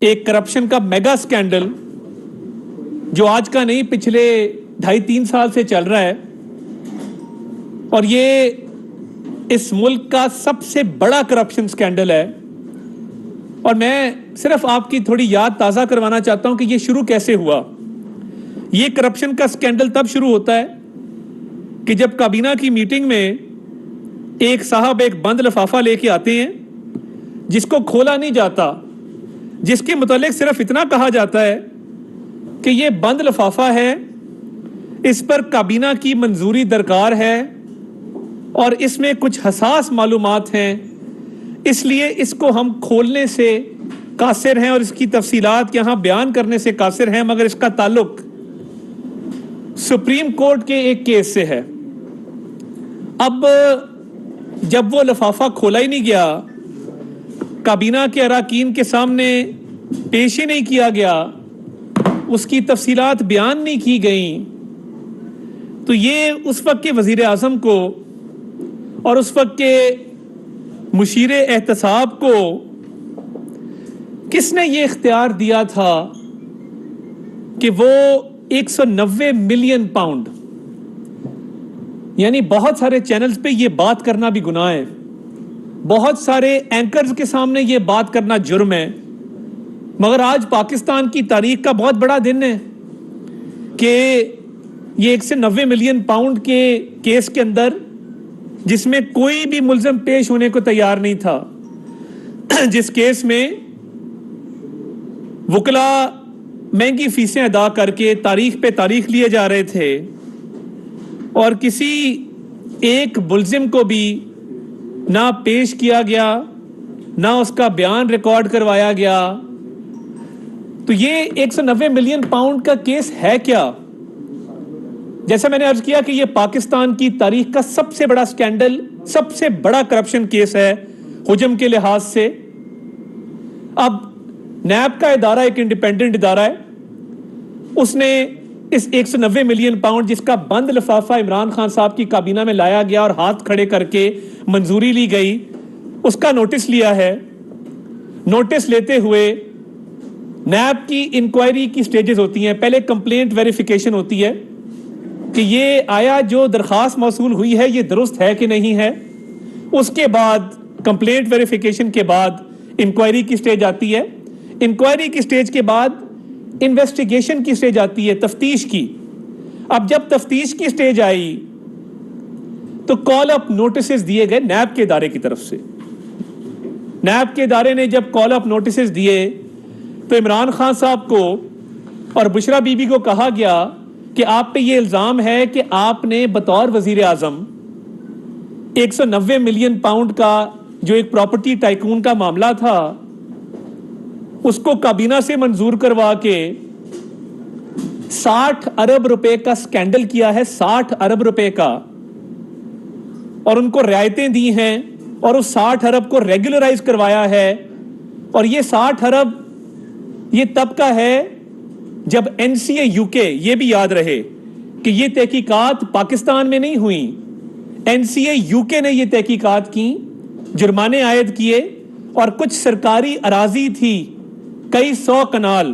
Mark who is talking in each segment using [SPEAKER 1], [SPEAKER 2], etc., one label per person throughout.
[SPEAKER 1] ایک کرپشن کا mega scandal جو آج کا نہیں پچھلے 2.5-3 سال سے چل رہا ہے، اور یہ اس ملک کا سب سے بڑا کرپشن سکینڈل ہے۔ اور میں صرف آپ کی تھوڑی یاد تازہ کروانا چاہتا ہوں کہ یہ شروع کیسے ہوا۔ یہ کرپشن کا سکینڈل تب شروع ہوتا ہے کہ جب کابینہ کی میٹنگ میں ایک صاحب ایک بند لفافہ لے کے آتے ہیں جس کو کھولا نہیں جاتا، جس کے متعلق صرف اتنا کہا جاتا ہے کہ یہ بند لفافہ ہے، اس پر کابینہ کی منظوری درکار ہے اور اس میں کچھ حساس معلومات ہیں، اس لیے اس کو ہم کھولنے سے قاصر ہیں اور اس کی تفصیلات یہاں بیان کرنے سے قاصر ہیں، مگر اس کا تعلق سپریم کورٹ کے ایک کیس سے ہے۔ اب جب وہ لفافہ کھولا ہی نہیں گیا، کابینہ کے اراکین کے سامنے پیش ہی نہیں کیا گیا، اس کی تفصیلات بیان نہیں کی گئیں، تو یہ اس وقت کے وزیر اعظم کو اور اس وقت کے مشیر احتساب کو کس نے یہ اختیار دیا تھا کہ وہ 190 ملین پاؤنڈ، یعنی بہت سارے چینلز پہ یہ بات کرنا بھی گناہ ہے، بہت سارے اینکرز کے سامنے یہ بات کرنا جرم ہے، مگر آج پاکستان کی تاریخ کا بہت بڑا دن ہے کہ یہ 190 ملین پاؤنڈ کے کیس کے اندر، جس میں کوئی بھی ملزم پیش ہونے کو تیار نہیں تھا، جس کیس میں وکلاء مہنگی فیسیں ادا کر کے تاریخ پہ تاریخ لیے جا رہے تھے، اور کسی ایک ملزم کو بھی نہ پیش کیا گیا، نہ اس کا بیان ریکارڈ کروایا گیا، تو یہ 190 ملین پاؤنڈ کا کیس ہے کیا؟ جیسا میں نے عرض کیا کہ یہ پاکستان کی تاریخ کا سب سے بڑا سکینڈل، سب سے بڑا کرپشن کیس ہے حجم کے لحاظ سے۔ اب نیب کا ادارہ ایک انڈیپینڈنٹ ادارہ ہے، اس نے اس 190 ملین پاؤنڈ جس کا بند لفافہ عمران خان صاحب کی کابینہ میں لایا گیا اور ہاتھ کھڑے کر کے منظوری لی گئی، اس کا نوٹس لیا ہے۔ نوٹس لیتے ہوئے نیب کی انکوائری کی سٹیجز ہوتی ہیں، پہلے کمپلینٹ ویریفیکیشن ہوتی ہے کہ یہ آیا جو درخواست موصول ہوئی ہے یہ درست ہے کہ نہیں ہے، اس کے بعد کمپلینٹ ویریفیکیشن کے بعد انکوائری کی سٹیج آتی ہے، انکوائری کی سٹیج کے بعد انویسٹیگیشن کی سٹیج آتی ہے، تفتیش کی۔ اب جب تفتیش کی سٹیج آئی تو کال اپ نوٹسز دیے گئے نیب کے ادارے کی طرف سے۔ نیب کے ادارے نے جب کال اپ نوٹسز دیے تو عمران خان صاحب کو اور بشرا بی بی کو کہا گیا کہ آپ پہ یہ الزام ہے کہ آپ نے بطور وزیر اعظم 190 ملین پاؤنڈ کا جو ایک پراپرٹی ٹائکون کا معاملہ تھا اس کو کابینہ سے منظور کروا کے 60 ارب روپے کا سکینڈل کیا ہے، 60 ارب روپے کا، اور ان کو رعایتیں دی ہیں اور اس 60 ارب کو ریگولرائز کروایا ہے۔ اور یہ 60 ارب یہ تب کا ہے جب این سی اے یو کے، یہ بھی یاد رہے کہ یہ تحقیقات پاکستان میں نہیں ہوئی، این سی اے یو کے نے یہ تحقیقات کی، جرمانے عائد کیے، اور کچھ سرکاری اراضی تھی، کئی 100 کنال،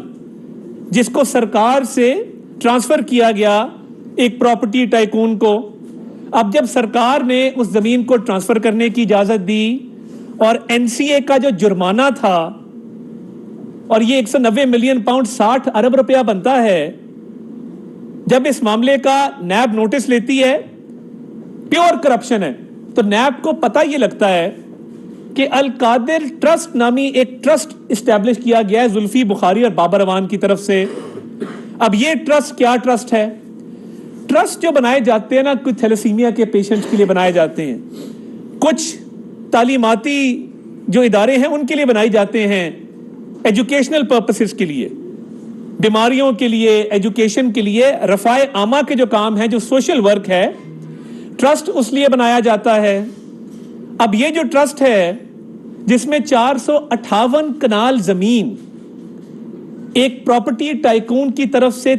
[SPEAKER 1] جس کو سرکار سے ٹرانسفر کیا گیا ایک پراپرٹی ٹائکون کو۔ اب جب سرکار نے اس زمین کو ٹرانسفر کرنے کی اجازت دی اور این سی اے کا جو جرمانہ تھا، اور یہ 190 ملین پاؤنڈ 60 ارب روپیہ بنتا ہے، جب اس معاملے کا نیب نوٹس لیتی ہے، پیور کرپشن ہے، تو نیب کو پتہ یہ لگتا ہے کہ القادر ٹرسٹ نامی ایک ٹرسٹ اسٹیبلش کیا گیا ہے زلفی بخاری اور بابر اعوان کی طرف سے۔ اب یہ ٹرسٹ کیا ٹرسٹ ہے؟ ٹرسٹ جو بنائے جاتے ہیں نا، کچھ تھیلیسیمیا کے پیشنٹس کے لیے بنائے جاتے ہیں، کچھ تعلیماتی جو ادارے ہیں ان کے لیے بنائی جاتے ہیں، ایجوکیشنل پرپسز کے لیے، بیماریوں کے لیے، ایجوکیشن کے لیے، رفاع عامہ کے جو کام ہیں، جو سوشل ورک ہے، ٹرسٹ اس لیے بنایا جاتا ہے۔ اب یہ جو ٹرسٹ ہے جس میں 458 کنال زمین ایک پراپرٹی ٹائکون کی طرف سے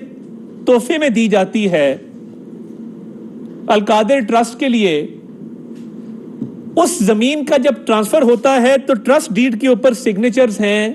[SPEAKER 1] تحفے میں دی جاتی ہے القادر ٹرسٹ کے لیے، اس زمین کا جب ٹرانسفر ہوتا ہے تو ٹرسٹ ڈیڈ کے اوپر سگنیچرز ہیں،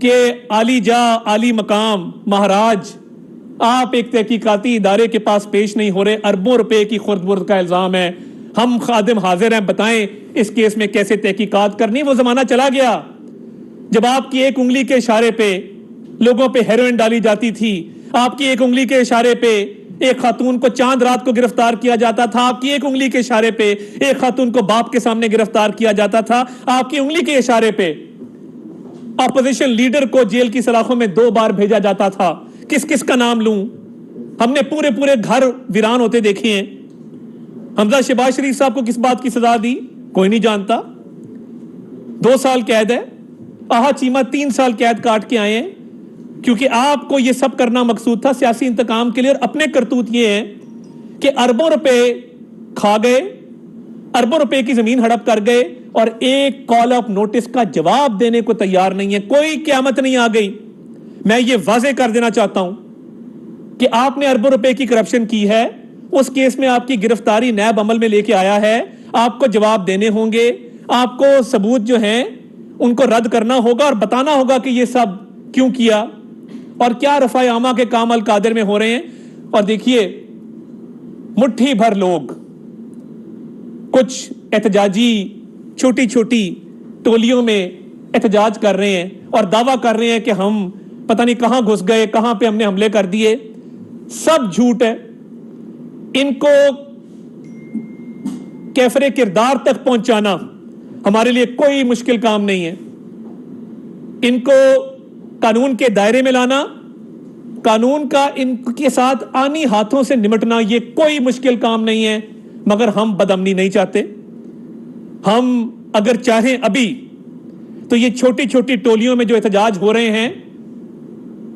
[SPEAKER 1] کہ عالی جا عالی مقام مہاراج آپ ایک تحقیقاتی ادارے کے پاس پیش نہیں ہو رہے, اربوں روپے کی خورد برد کا الزام ہے, ہم خادم حاضر ہیں, بتائیں اس کیس میں کیسے تحقیقات کرنی. وہ زمانہ چلا گیا جب آپ کی ایک انگلی کے اشارے پہ لوگوں پہ ہیروئن ڈالی جاتی تھی, آپ کی ایک انگلی کے اشارے پہ ایک خاتون کو چاند رات کو گرفتار کیا جاتا تھا, آپ کی ایک انگلی کے اشارے پہ ایک خاتون کو باپ کے سامنے گرفتار کیا جاتا تھا, آپ کی انگلی کے اشارے پہ اپوزیشن لیڈر کو جیل کی سلاخوں میں 2 بار بھیجا جاتا تھا. کس کس کا نام لوں؟ ہم نے پورے پورے گھر ویران ہوتے دیکھے ہیں. حمزہ شہباز شریف صاحب کو کس بات کی سزا دی کوئی نہیں جانتا, 2 سال قید ہے. آہا چیمہ 3 سال قید کاٹ کے آئے ہیں, کیونکہ آپ کو یہ سب کرنا مقصود تھا سیاسی انتقام کے لیے. اور اپنے کرتوت یہ ہیں کہ اربوں روپے کھا گئے, اربوں روپے کی زمین ہڑپ کر گئے, اور ایک کال آف نوٹس کا جواب دینے کو تیار نہیں ہے. کوئی قیامت نہیں آ گئی. میں یہ واضح کر دینا چاہتا ہوں کہ آپ نے اربوں روپے کی کرپشن کی ہے, اس کیس میں آپ کی گرفتاری نیب عمل میں لے کے آیا ہے, آپ کو جواب دینے ہوں گے, آپ کو ثبوت جو ہیں ان کو رد کرنا ہوگا اور بتانا ہوگا کہ یہ سب کیوں کیا اور کیا رفع عامہ کے کام القادر میں ہو رہے ہیں. اور دیکھیے مٹھی بھر لوگ کچھ احتجاجی چھوٹی چھوٹی ٹولیوں میں احتجاج کر رہے ہیں اور دعویٰ کر رہے ہیں کہ ہم پتہ نہیں کہاں گھس گئے, کہاں پہ ہم نے حملے کر دیے. سب جھوٹ ہے. ان کو کیفر کردار تک پہنچانا ہمارے لیے کوئی مشکل کام نہیں ہے. ان کو قانون کے دائرے میں لانا, قانون کا ان کے ساتھ آنی ہاتھوں سے نمٹنا, یہ کوئی مشکل کام نہیں ہے. مگر ہم بدامنی نہیں چاہتے. ہم اگر چاہیں ابھی تو یہ چھوٹی چھوٹی ٹولیوں میں جو احتجاج ہو رہے ہیں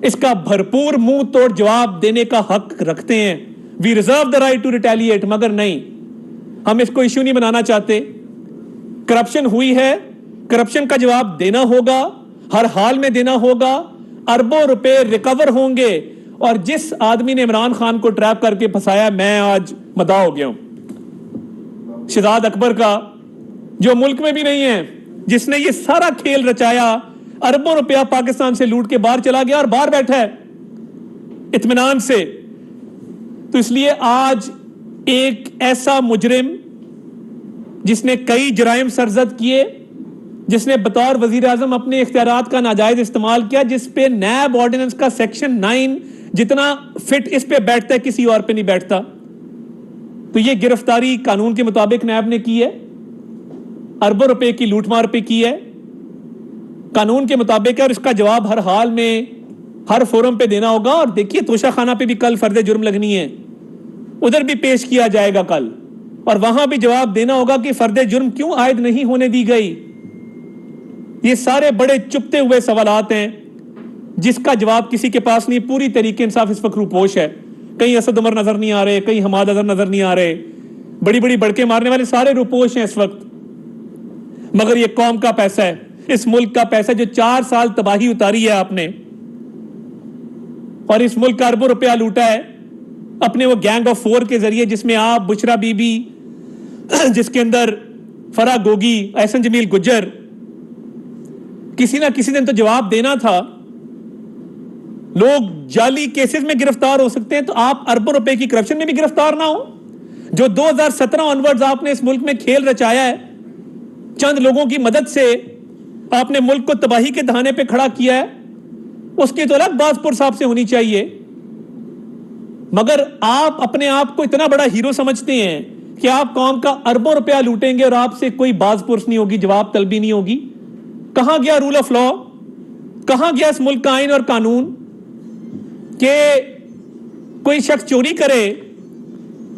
[SPEAKER 1] اس کا بھرپور منہ توڑ جواب دینے کا حق رکھتے ہیں. We reserve the right to retaliate. مگر نہیں, ہم اس کو ایشو نہیں بنانا چاہتے. کرپشن ہوئی ہے, کرپشن کا جواب دینا ہوگا, ہر حال میں دینا ہوگا. اربوں روپے ریکور ہوں گے. اور جس آدمی نے عمران خان کو ٹریپ کر کے پھنسایا, میں آج مداح ہو گیا ہوں شہزاد اکبر کا, جو ملک میں بھی نہیں ہے, جس نے یہ سارا کھیل رچایا, اربوں روپیہ پاکستان سے لوٹ کے باہر چلا گیا اور باہر بیٹھا ہے اطمینان سے. تو اس لیے آج ایک ایسا مجرم جس نے کئی جرائم سرزد کیے, جس نے بطور وزیر اعظم اپنے اختیارات کا ناجائز استعمال کیا, جس پہ نیب آرڈیننس کا سیکشن 9 جتنا فٹ اس پہ بیٹھتا ہے کسی اور پہ نہیں بیٹھتا, تو یہ گرفتاری قانون کے مطابق نیب نے کی ہے, اربوں روپے کی لوٹ مار پہ کی ہے, قانون کے مطابق ہے, اور اس کا جواب ہر حال میں ہر فورم پہ دینا ہوگا. اور دیکھیے توشہ خانہ پہ بھی کل فرد جرم لگنی ہے, ادھر بھی پیش کیا جائے گا کل, اور وہاں بھی جواب دینا ہوگا کہ فرد جرم کیوں عائد نہیں ہونے دی گئی. یہ سارے بڑے چپتے ہوئے سوالات ہیں جس کا جواب کسی کے پاس نہیں. پوری تحریک انصاف اس وقت روپوش ہے. کہیں اسد عمر نظر نہیں آ رہے, کہیں حماد اظہر نظر نہیں آ رہے, بڑی بڑی بڑکے مارنے والے سارے روپوش ہیں اس وقت. مگر یہ قوم کا پیسہ ہے, اس ملک کا پیسہ جو 4 سال تباہی اتاری ہے آپ نے, اور اس ملک کا اربوں روپیہ لوٹا ہے اپنے وہ گینگ آف 4 کے ذریعے, جس میں آپ, بشرا بی بی, جس کے اندر فرح گوگی, احسن جمیل گجر. کسی نہ کسی دن تو جواب دینا تھا. لوگ جعلی کیسز میں گرفتار ہو سکتے ہیں, تو آپ اربوں روپے کی کرپشن میں بھی گرفتار نہ ہو. جو 2017 آنورڈز آپ نے اس ملک میں کھیل رچایا ہے, چند لوگوں کی مدد سے آپ نے ملک کو تباہی کے دہانے پہ کھڑا کیا ہے, اس کی تو الگ بات پر صاحب سے ہونی چاہیے. مگر آپ اپنے آپ کو اتنا بڑا ہیرو سمجھتے ہیں کہ آپ قوم کا اربوں روپیہ لوٹیں گے اور آپ سے کوئی باز پرس نہیں ہوگی, جواب طلبی نہیں ہوگی. کہاں گیا رول آف لا, کہاں گیا اس ملک کا آئین اور قانون کہ کوئی شخص چوری کرے,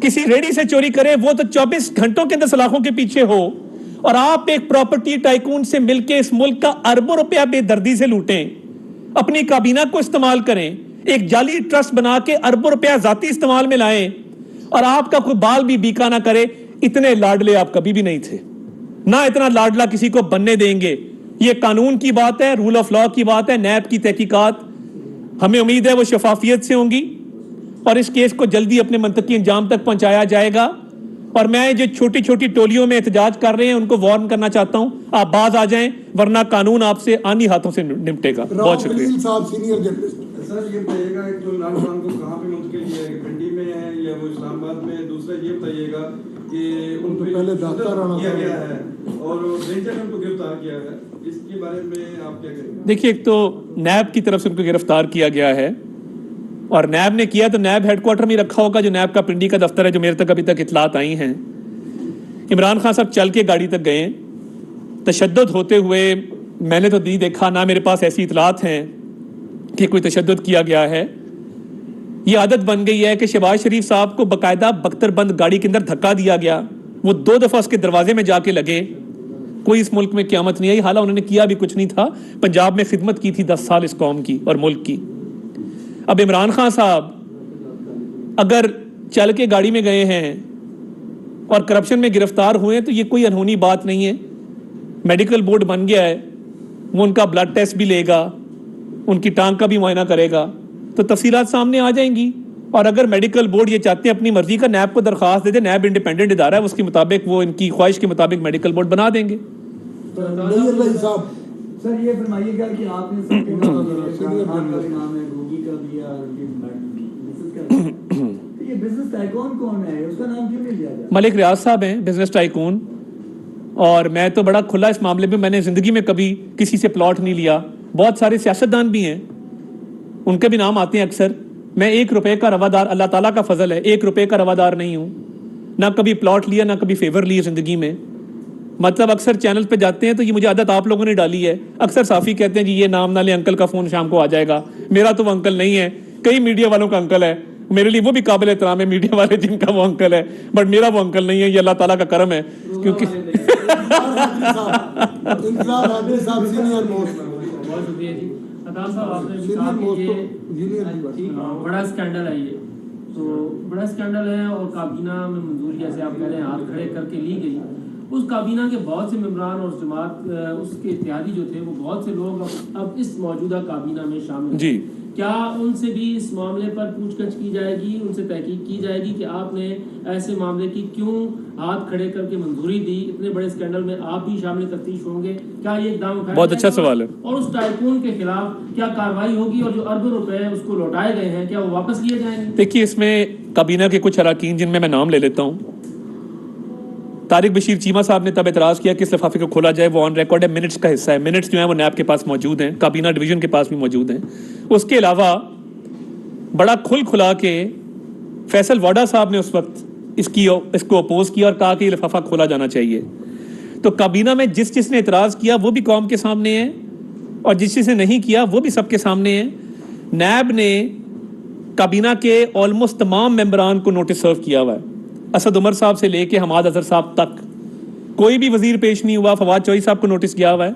[SPEAKER 1] کسی ریڑی سے چوری کرے, وہ تو 24 گھنٹوں کے اندر سلاخوں کے پیچھے ہو, اور آپ ایک پراپرٹی ٹائکون سے مل کے اس ملک کا اربوں روپیہ بے دردی سے لوٹیں, اپنی کابینہ کو استعمال کریں, ایک جعلی ٹرسٹ بنا کے اربوں روپیہ ذاتی استعمال میں لائیں, اور آپ کا کوئی بال بھی بیکا نہ کرے. اتنے لاڈلے آپ کبھی بھی نہیں تھے, نہ اتنا لاڈلا کسی کو بننے دیں گے. یہ قانون کی بات ہے, رول آف لا کی بات ہے. نیب کی تحقیقات ہمیں امید ہے وہ شفافیت سے ہوں گی, اور اس کیس کو جلدی اپنے منطقی انجام تک پہنچایا جائے گا. اور میں جو چھوٹی چھوٹی ٹولیوں میں احتجاج کر رہے ہیں ان کو وارن کرنا چاہتا ہوں آپ باز آ جائیں ورنہ قانون آپ سے آنی ہاتھوں سے نمٹے گا. بہت شکریہ.
[SPEAKER 2] صاحب سینئر جرنلسٹ
[SPEAKER 3] سر یہ بتائیے گا جو عمران خان کو کہاں پہ منتقل کیا ہے, پنڈی میں ہے یا وہ اسلام آباد میں؟ دوسرا یہ بتائیے گا کہ ان کو
[SPEAKER 2] پہلے
[SPEAKER 3] کیا گیا ہے اور رینجر نے ان کو گرفتار کیا ہے, اس کے بارے میں آپ کیا کہیں گے؟
[SPEAKER 1] دیکھیے ایک تو نیب کی طرف سے ان کو گرفتار کیا گیا ہے اور نیب نے کیا تو نیب ہیڈ کوارٹر میں رکھا ہوگا جو نیب کا پنڈی کا دفتر ہے جو میرے تک ابھی تک اطلاعات آئی ہیں. عمران خان صاحب چل کے گاڑی تک گئے, تشدد ہوتے ہوئے میں نے تو نہیں دیکھا, نہ میرے پاس ایسی اطلاعات ہیں کہ کوئی تشدد کیا گیا ہے. یہ عادت بن گئی ہے کہ شہباز شریف صاحب کو باقاعدہ بختر بند گاڑی کے اندر دھکا دیا گیا, وہ 2 دفعہ اس کے دروازے میں جا کے لگے. کوئی اس ملک میں قیامت نہیں آئی, حالانکہ انہوں نے کیا بھی کچھ نہیں تھا, پنجاب میں خدمت کی تھی 10 سال اس قوم کی اور ملک کی. اب عمران خان صاحب اگر چل کے گاڑی میں گئے ہیں اور کرپشن میں گرفتار ہوئے ہیں تو یہ کوئی انہونی بات نہیں ہے. میڈیکل بورڈ بن گیا ہے, وہ ان کا بلڈ ٹیسٹ بھی لے گا, ان کی ٹانگ کا بھی معائنہ کرے گا, تو تفصیلات سامنے آ جائیں گی. اور اگر میڈیکل بورڈ یہ چاہتے ہیں اپنی مرضی کا نیب کو درخواست دے دے, نیب انڈیپینڈنٹ ادارہ ہے, اس کے مطابق وہ ان کی خواہش کے مطابق میڈیکل بورڈ بنا دیں گے.
[SPEAKER 4] سر یہ فرمائیے گا کہ آپ نے نام ہے گوگی کا دیا, یہ بزنس ٹائکون کون ہے, اس کا نام کیوں نہیں لیا جائے؟
[SPEAKER 1] ملک ریاض صاحب ہیں بزنس ٹائکون, اور میں تو بڑا کھلا اس معاملے میں نے زندگی میں کبھی کسی سے پلاٹ نہیں لیا. بہت سارے سیاستدان بھی ہیں, ان کے بھی نام آتے ہیں اکثر. میں 1 روپے کا روادار, اللہ تعالیٰ کا فضل ہے, 1 روپے کا روادار نہیں ہوں, نہ کبھی پلاٹ لیا نہ کبھی فیور لیے زندگی میں. مطلب اکثر چینل پہ جاتے ہیں تو یہ مجھے عادت آپ لوگوں نے ڈالی ہے, اکثر صافی کہتے ہیں جی یہ نام نہ لے, انکل کا فون شام کو آ جائے گا. میرا تو وہ انکل نہیں ہے, کئی میڈیا والوں کا انکل ہے, میرے لیے وہ بھی قابل احترام ہے میڈیا والے جن کا وہ انکل ہے, بٹ میرا وہ انکل نہیں ہے. یہ اللہ تعالیٰ کا کرم ہے کیونکہ
[SPEAKER 5] بہت شکریہ جی. عطا صاحب آپ نے بھی کہا کہ یہ بڑا اسکینڈل ہے, یہ تو بڑا اسکینڈل ہے اور کابینہ میں منظور جیسے آپ کہہ رہے ہیں ہاتھ کھڑے کر کے لی گئی. اس کابینہ کے بہت سے ممبران اور جماعت اس کے اتحادی جو تھے وہ بہت سے لوگ اب اس موجودہ کابینہ میں شامل ہیں
[SPEAKER 1] جی.
[SPEAKER 5] کیا ان سے بھی اس معاملے پر پوچھ گچھ کی جائے گی, ان سے تحقیق کی جائے گی کہ آپ نے ایسے معاملے کی کیوں ہاتھ کھڑے کر کے منظوری دی؟ اتنے بڑے اسکینڈل میں آپ بھی شامل تفتیش ہوں گے, کیا یہ اقدام اٹھایا؟
[SPEAKER 1] بہت اچھا سوال ہے.
[SPEAKER 5] اور اس ٹائکون کے خلاف کیا کارروائی ہوگی, اور جو اربوں روپے اس کو لوٹائے گئے ہیں کیا وہ واپس لیے جائیں گے؟
[SPEAKER 1] دیکھیے اس میں کابینہ کے کچھ اراکین جن میں نام لے لیتا ہوں. طارق بشیر چیمہ صاحب نے تب اعتراض کیا کہ اس لفافے کو کھولا جائے, وہ آن ریکارڈ ہے, منٹس کا حصہ ہے. منٹس جو ہیں وہ نیب کے پاس موجود ہیں, کابینہ ڈویژن کے پاس بھی موجود ہیں. اس کے علاوہ بڑا کھلا کے فیصل واڈا صاحب نے اس وقت اس کو اپوز کیا اور کہا کہ یہ لفافہ کھولا جانا چاہیے. تو کابینہ میں جس نے اعتراض کیا وہ بھی قوم کے سامنے ہے, اور جس نے نہیں کیا وہ بھی سب کے سامنے ہے. نیب نے کابینہ کے آلموسٹ تمام ممبران کو نوٹس سرو کیا ہوا ہے, اسد عمر صاحب سے لے کے حماد اظہر صاحب تک. کوئی بھی وزیر پیش نہیں ہوا. فواد چوہدری صاحب کو نوٹس گیا ہوا ہے,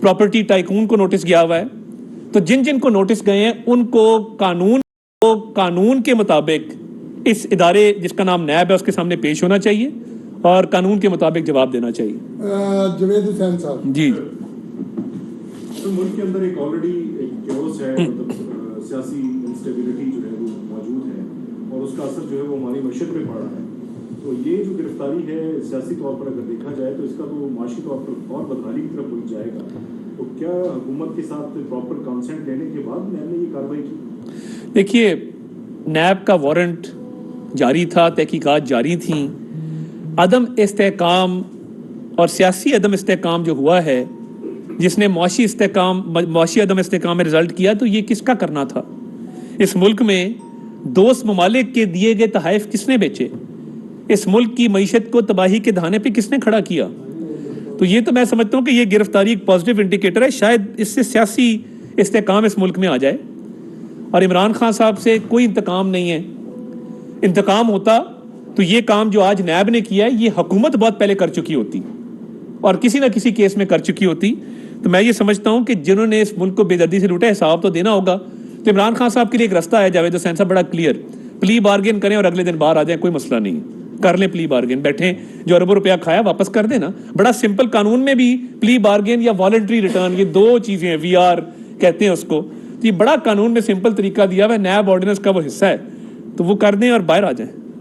[SPEAKER 1] پراپرٹی ٹائکون کو نوٹس گیا ہوا ہے. تو جن کو نوٹس گئے ہیں ان کو قانون کے مطابق اس ادارے جس کا نام نیب ہے اس کے سامنے پیش ہونا چاہیے اور قانون کے مطابق جواب دینا چاہیے.
[SPEAKER 2] جوید حسین صاحب
[SPEAKER 1] جی.
[SPEAKER 6] ملک کے اندر ایک آلریڈی کیوس ہے, مطلب سیاسی انسٹیبلٹی جو ہے وہ موجود ہے اور اس کا اثر جو ہے وہ ہماری معیشت پہ پڑ رہا ہے. تو یہ جو گرفتاری ہے سیاسی طور پر اگر دیکھا جائے تو اس کا تو معاشی طور پر اور بدحالی کی طرف پہنچ جائے گا. تو کیا حکومت کے ساتھ پراپر کانسنٹ لینے کے بعد نیب نے یہ کارروائی کی؟
[SPEAKER 1] دیکھیے نیب کا وارنٹ جاری تھا, تحقیقات جاری تھیں. عدم استحکام اور سیاسی عدم استحکام جو ہوا ہے جس نے معاشی عدم استحکام میں رزلٹ کیا, تو یہ کس کا کرنا تھا؟ اس ملک میں دوست ممالک کے دیے گئے تحائف کس نے بیچے؟ اس ملک کی معیشت کو تباہی کے دہانے پہ کس نے کھڑا کیا؟ تو یہ تو میں سمجھتا ہوں کہ یہ گرفتاری ایک پازیٹیو انڈیکیٹر ہے, شاید اس سے سیاسی استحکام اس ملک میں آ جائے. اور عمران خان صاحب سے کوئی انتقام نہیں ہے. انتقام ہوتا تو یہ کام جو آج نیب نے کیا ہے یہ حکومت بہت پہلے کر چکی ہوتی اور کسی نہ کسی کیس میں کر چکی ہوتی. تو میں یہ سمجھتا ہوں کہ جنہوں نے اس ملک کو بے دردی سے لوٹا حساب تو دینا ہوگا. تو عمران خان صاحب کے لیے ایک رستہ ہے, جاوید حسین صاحب, بڑا کلیئر, پلی بارگین کریں اور اگلے دن باہر آ جائیں, کوئی مسئلہ نہیں ہے, کر لیں پلی بارگین, بیٹھیں, جو اربوں روپیہ کھایا واپس کر دینا. بڑا سمپل, قانون میں بھی پلی بارگین یا والنٹری ریٹرن یہ 2 چیزیں ہیں, وی آر کہتے ہیں اس کو. تو یہ بڑا قانون میں سمپل طریقہ دیا ہوا ہے, نیب آرڈیننس کا وہ حصہ ہے, تو وہ کر دیں اور باہر آ جائیں.